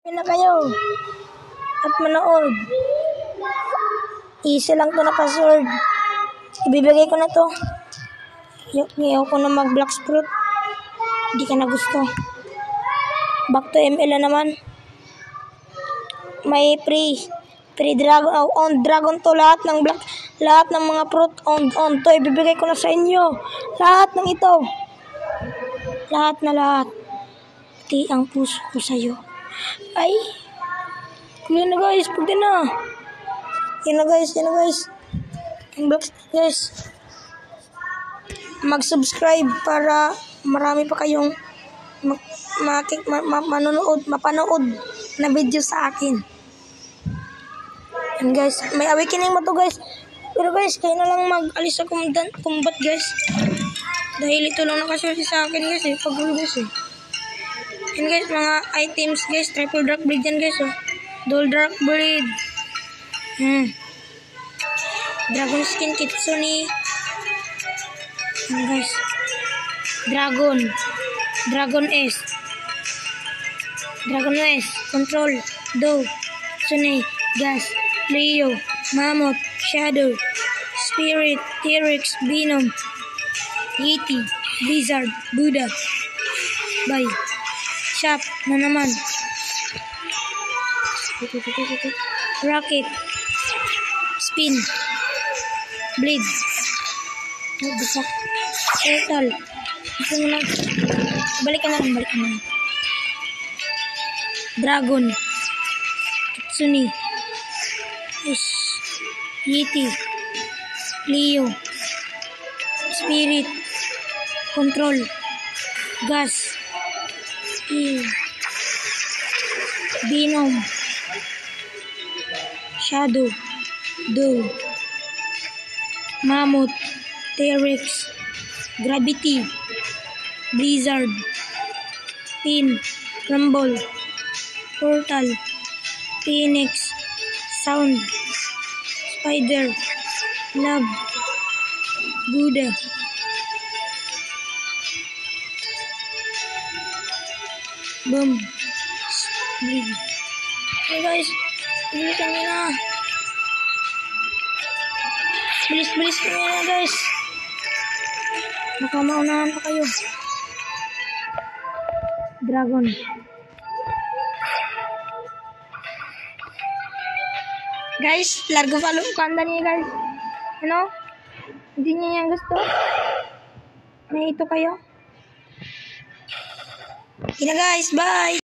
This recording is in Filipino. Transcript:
na kayo at manood. Easy lang to na password. Ibibigay ko na to. Ayaw ko na mag black fruit. Hindi ka na gusto. Back to ML na naman. May free dragon, on dragon to, lahat ng mga fruit on to. Ibibigay ko na sa inyo. Lahat ng ito. Lahat. Pati ang puso ko sa'yo. Ay. Yan na guys, pwede na. Yan na guys. Guys. Mag-subscribe para marami pa kayong mapanood na video sa akin. And guys, may awakening mo to guys. Pero guys, kayo na lang mag-alis sa combat guys. Dahil ito lang nakaswerte sa akin guys pag-release And guys, mga items guys, triple dark blade yan guys Dual dark blade. Dragon skin kitsune. Guys. Dragon S. Control. Do. Kitsune. Gas. Leo. Mammoth. Shadow. Spirit. T-Rex. Venom. Yeti. Blizzard. Buddha. Bye. Shop na naman. Rocket. Spin. Blade. Basak. Turtle. Ito na lang. Balikan na lang. Dragon. Kitsune. Yeti. Leo. Spirit. Control. Gas. Venom. Shadow. Do. Mammoth. T-Rex. Gravity. Blizzard. Pin. Rumble. Portal. Phoenix. Sound. Spider. Love. Buddha. Boom. Bleed. Hey guys, bilisan nyo na. Bilis nyo na guys. Baka maunahan pa kayo. Dragon. Guys, largo palo kanda niya guys. Ano? Hindi niya yan gusto? May ito kayo? Ina guys, bye!